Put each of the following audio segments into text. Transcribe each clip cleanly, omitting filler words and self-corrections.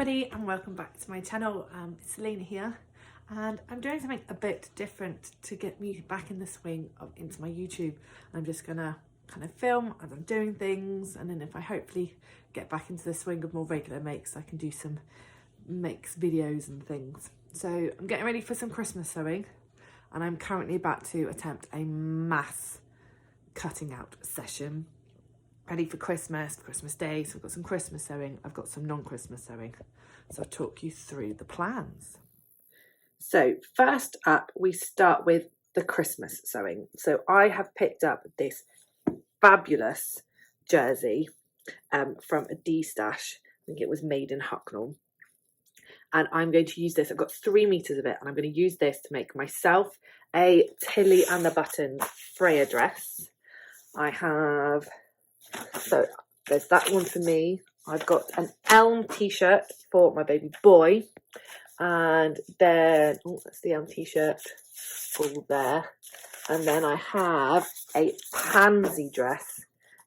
everybody and welcome back to my channel. It's Selena here and I'm doing something a bit different to get me back in the swing of into my YouTube. I'm just gonna kind of film as I'm doing things, and then if I hopefully get back into the swing of more regular makes, I can do some makes videos and things. So I'm getting ready for some Christmas sewing, and I'm currently about to attempt a mass cutting out session ready for Christmas Day. So I've got some Christmas sewing, I've got some non-Christmas sewing. So I'll talk you through the plans. So first up, we start with the Christmas sewing. So I have picked up this fabulous jersey from a D-stash. I think it was made in Hucknall. And I'm going to use this. I've got 3 meters of it, and I'm going to use this to make myself a Tilly and the Buttons Freya dress. I have, so there's that one for me. I've got an Elm t-shirt for my baby boy, and then that's the Elm t-shirt all there. And then I have a Pansy dress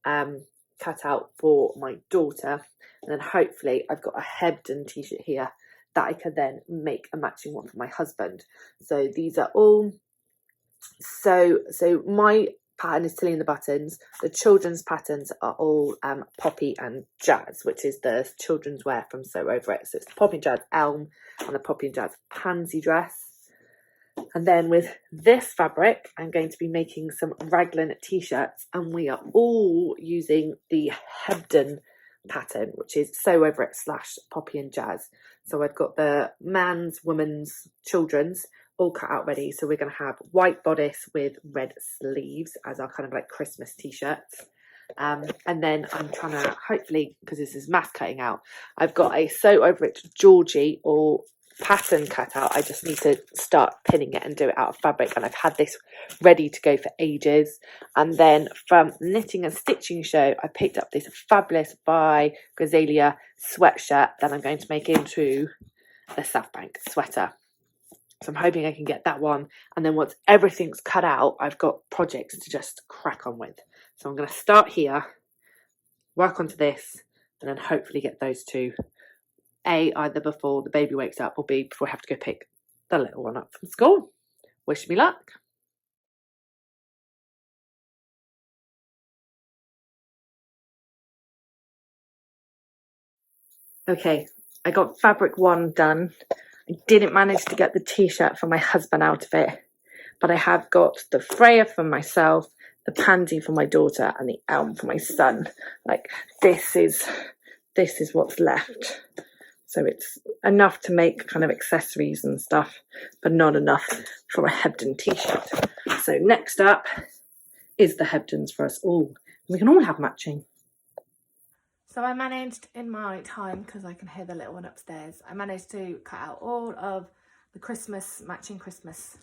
cut out for my daughter, and then hopefully I've got a Hebden t-shirt here that I can then make a matching one for my husband. So these are all, so my pattern is Tilly and the Buttons. The children's patterns are all Poppy and Jazz, which is the children's wear from Sew Over It. So it's the Poppy and Jazz Elm and the Poppy and Jazz Pansy dress. And then with this fabric, I'm going to be making some raglan t-shirts, and we are all using the Hebden pattern, which is Sew Over It / Poppy and Jazz. So I've got the man's, woman's, children's all cut out ready. So we're going to have white bodice with red sleeves as our kind of like Christmas t-shirts. And then I'm trying to, hopefully, because this is mass cutting out, I've got a Sew Over It Georgie or pattern cut out. I just need to start pinning it and do it out of fabric, and I've had this ready to go for ages. And then from Knitting and Stitching Show, I picked up this fabulous by Gazelia sweatshirt that I'm going to make into a South Bank sweater. So I'm hoping I can get that one, and then once everything's cut out, I've got projects to just crack on with. So I'm going to start here, work onto this, and then hopefully get those two, A, either before the baby wakes up, or B, before I have to go pick the little one up from school. Wish me luck. Okay, I got fabric 1 done. I didn't manage to get the t-shirt for my husband out of it, but I have got the Freya for myself, the Pansy for my daughter, and the Elm for my son. Like, this is what's left. So it's enough to make kind of accessories and stuff, but not enough for a Hebden t-shirt. So next up is the Hebdens for us all. We can all have matching. So I managed in my time, because I can hear the little one upstairs, I managed to cut out all of the matching Christmas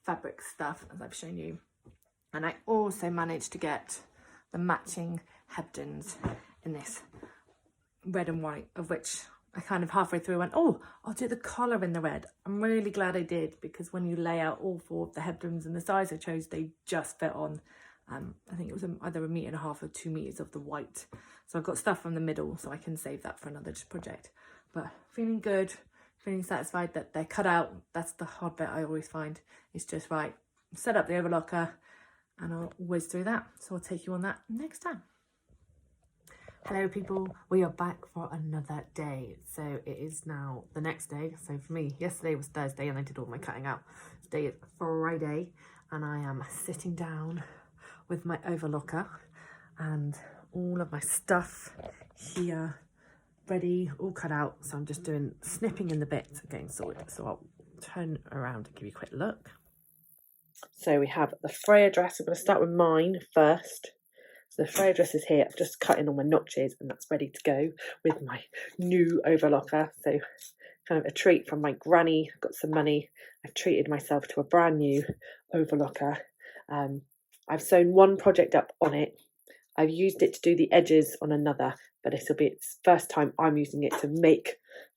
fabric stuff, as I've shown you. And I also managed to get the matching Hebdens in this red and white, of which I kind of halfway through went, oh, I'll do the collar in the red. I'm really glad I did, because when you lay out all 4 of the Hebdens and the size I chose, they just fit on. I think it was either 1.5 meters or 2 meters of the white. So I've got stuff from the middle, so I can save that for another project. But feeling good, feeling satisfied that they're cut out. That's the hard bit I always find. It's just right, set up the overlocker, and I'll whiz through that. So I'll take you on that next time. Hello people, we are back for another day. So it is now the next day. So for me, yesterday was Thursday and I did all my cutting out. Today is Friday, and I am sitting down with my overlocker and all of my stuff here ready, all cut out. So I'm just doing snipping in the bits and getting sorted. So I'll turn around and give you a quick look. So we have the Freya dress. I'm going to start with mine first. So the Freya dress is here. I've just cut in all my notches, and that's ready to go with my new overlocker. So kind of a treat from my granny. I've got some money. I've treated myself to a brand new overlocker. I've sewn 1 project up on it. I've used it to do the edges on another, but this will be its first time I'm using it to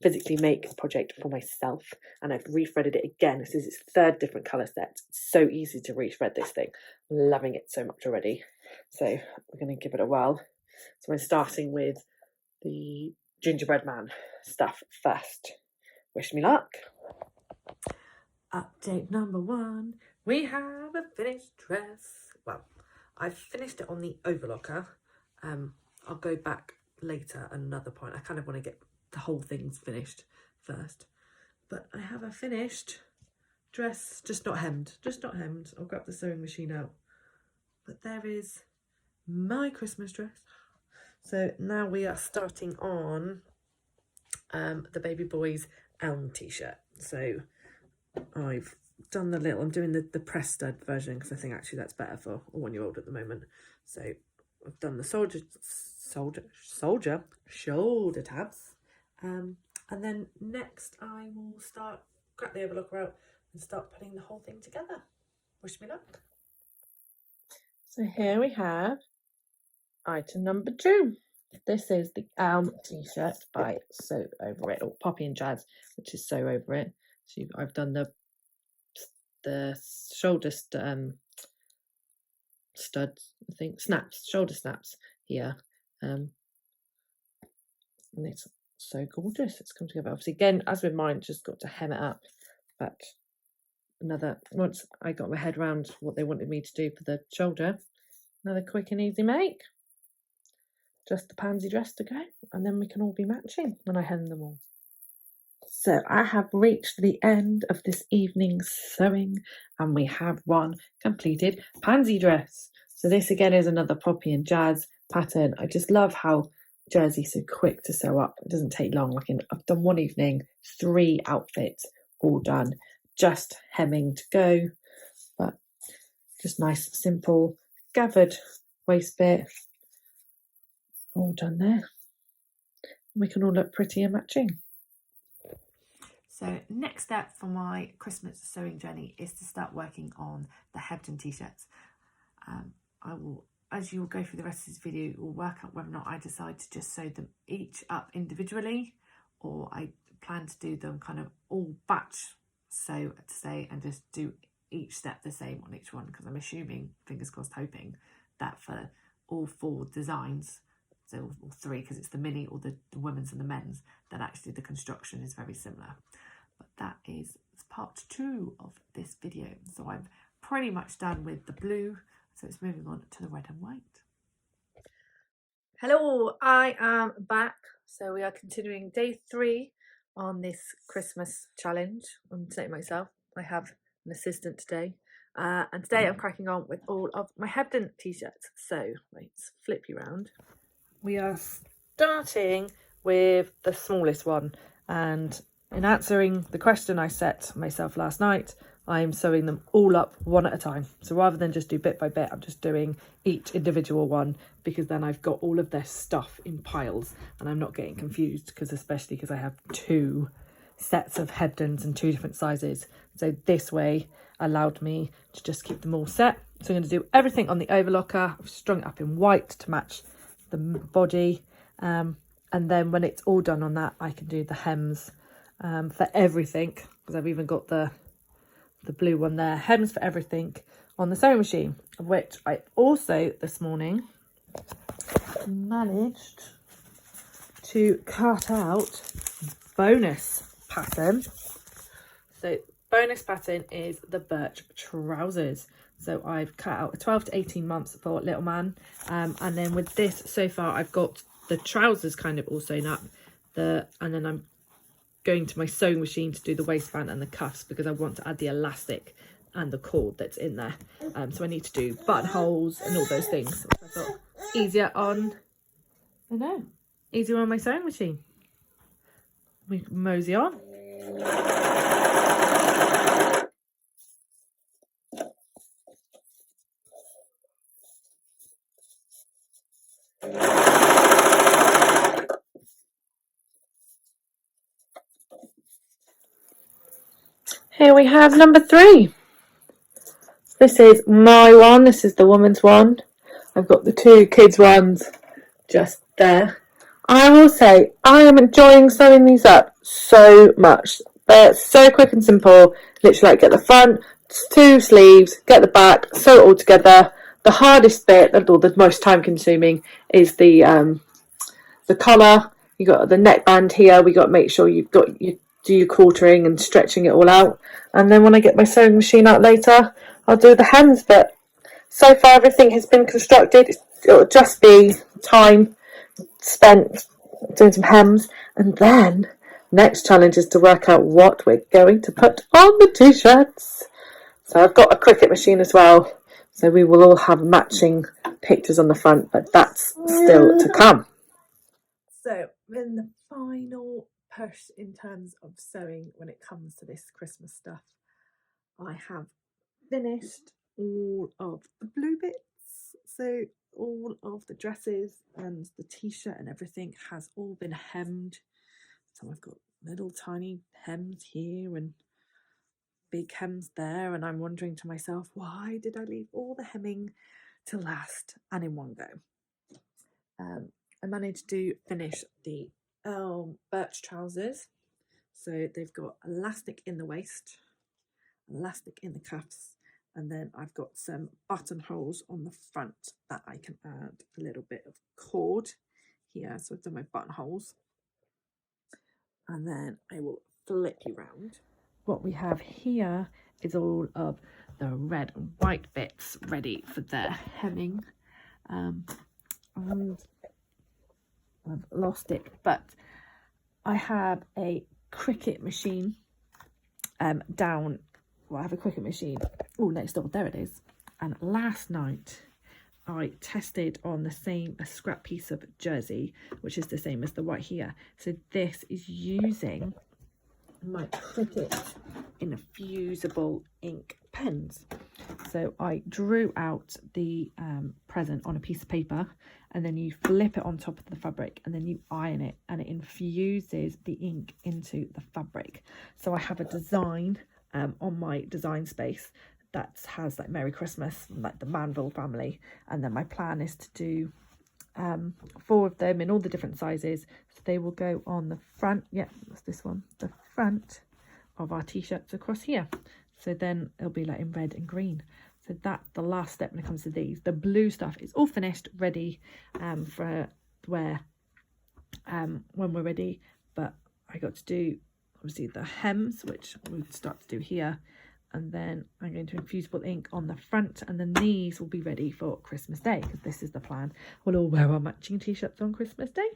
physically make a project for myself. And I've refretted it again. This is its 3rd different colour set. It's so easy to refred this thing. I'm loving it so much already. So we're going to give it a whirl. So we're starting with the gingerbread man stuff first. Wish me luck. Update number 1. We have a finished dress. Well, I've finished it on the overlocker. I'll go back later at another point. I kind of want to get the whole things finished first. But I have a finished dress, just not hemmed. I'll grab the sewing machine out. But there is my Christmas dress. So now we are starting on the baby boy's Elm t-shirt. So I've done I'm doing the press stud version because I think actually that's better for a 1-year-old at the moment. So I've done the shoulder tabs. And then next I will grab the overlocker out and start putting the whole thing together. Wish me luck. So here we have item number 2. This is the Elm t-shirt by Sew Over It, or Poppy and Jazz, which is Sew Over It. So I've done the shoulder studs, I think, shoulder snaps here. And it's so gorgeous. It's come together. Obviously, again, as with mine, just got to hem it up. But once I got my head around what they wanted me to do for the shoulder, another quick and easy make. Just the pansy dress to go, and then we can all be matching when I hem them all. So I have reached the end of this evening's sewing, and we have one completed pansy dress. So this again is another Poppy and Jazz pattern. I just love how Jersey's so quick to sew up. It doesn't take long. I've done one evening, 3 outfits all done, just hemming to go, but just nice, simple, gathered waist bit, all done there. We can all look pretty and matching. So next step for my Christmas sewing journey is to start working on the Hebden t-shirts. I will, as you will go through the rest of this video, will work out whether or not I decide to just sew them each up individually, or I plan to do them kind of all batch sew to say and just do each step the same on each one, because I'm assuming, fingers crossed, hoping that for all 4 designs, so all 3, because it's the mini or the women's and the men's, that actually the construction is very similar. But that is part 2 of this video. So I'm pretty much done with the blue, so it's moving on to the red and white. Hello, I am back. So we are continuing day 3 on this Christmas challenge. I'm saying myself, I have an assistant today. And today I'm cracking on with all of my Hebden t-shirts. So let's flip you around. We are starting with the smallest one, and in answering the question I set myself last night, I'm sewing them all up one at a time. So rather than just do bit by bit, I'm just doing each individual one, because then I've got all of their stuff in piles and I'm not getting confused, especially because I have 2 sets of Hebdens and 2 different sizes. So this way allowed me to just keep them all set. So I'm going to do everything on the overlocker. I've strung it up in white to match the body, and then when it's all done on that, I can do the hems for everything, because I've even got the blue one there, hems for everything on the sewing machine, of which I also this morning managed to cut out bonus pattern. So bonus pattern is the Birch Trousers. So I've cut out 12 to 18 months for little man. And then with this, so far, I've got the trousers kind of all sewn up. And then I'm going to my sewing machine to do the waistband and the cuffs, because I want to add the elastic and the cord that's in there. So I need to do buttonholes and all those things. I thought easier on my sewing machine. We mosey on. Here we have number 3. This is my one. This is the woman's one. I've got the 2 kids' ones just there. I will say I am enjoying sewing these up so much. They're so quick and simple. Literally, like, get the front, 2 sleeves, get the back, sew it all together. The hardest bit, or the most time consuming, is the collar. You got the neckband here. We got to make sure you've got you do your quartering and stretching it all out. And then when I get my sewing machine out later, I'll do the hems. But so far everything has been constructed. It'll just be time spent doing some hems, and then next challenge is to work out what we're going to put on the t-shirts. So I've got a Cricut machine as well, so we will all have matching pictures on the front, but that's still to come. So in the final push in terms of sewing when it comes to this Christmas stuff, I have finished all of the blue bits. So all of the dresses and the t-shirt and everything has all been hemmed. So I've got little tiny hems here and big hems there, and I'm wondering to myself, why did I leave all the hemming to last and in one go? I managed to finish the Birch Trousers. So they've got elastic in the waist, elastic in the cuffs, and then I've got some buttonholes on the front that I can add a little bit of cord here. So I've done my buttonholes, and then I will flip you round. What we have here is all of the red and white bits ready for their hemming. And I've lost it, but I have a Cricut machine down. Well, I have a Cricut machine next door. There it is. And last night I tested on a scrap piece of jersey, which is the same as the white here. So this is using my Cricut infusible ink pens. So I drew out the present on a piece of paper, and then you flip it on top of the fabric, and then you iron it, and it infuses the ink into the fabric. So I have a design on my design space that has like Merry Christmas, like the Manville family, and then my plan is to do 4 of them in all the different sizes. So they will go on the front, that's this one, the front of our t-shirts across here. So then it'll be like in red and green. So that's the last step when it comes to these. The blue stuff is all finished, ready for wear when we're ready. But I got to do obviously the hems, which we'll start to do here, and then I'm going to infusible ink on the front, and then these will be ready for Christmas Day, because this is the plan. We'll all wear our matching t-shirts on Christmas Day.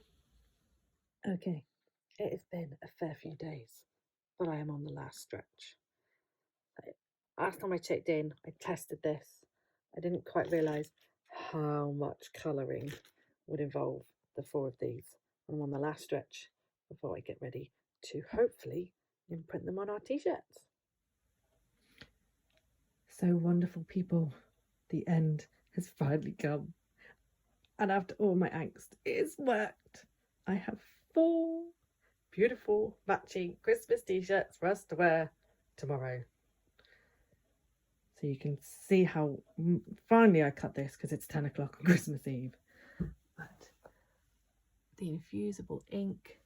Okay, it has been a fair few days, but I am on the last stretch. Last time I checked in, I tested this. I didn't quite realise how much colouring would involve the 4 of these. I'm on the last stretch before I get ready to hopefully imprint them on our t-shirts. So wonderful, people, the end has finally come, and after all my angst, it has worked. I have 4 beautiful matching Christmas t-shirts for us to wear tomorrow. So you can see how finally I cut this, because it's 10 o'clock on Christmas Eve. But the infusible ink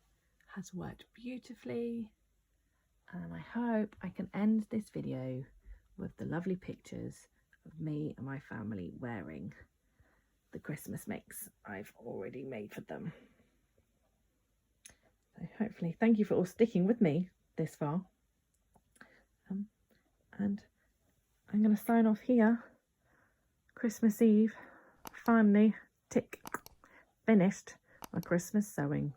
has worked beautifully, and I hope I can end this video with the lovely pictures of me and my family wearing the Christmas mix I've already made for them. So hopefully, thank you for all sticking with me this far. And I'm going to sign off here. Christmas Eve, finally, tick, finished my Christmas sewing.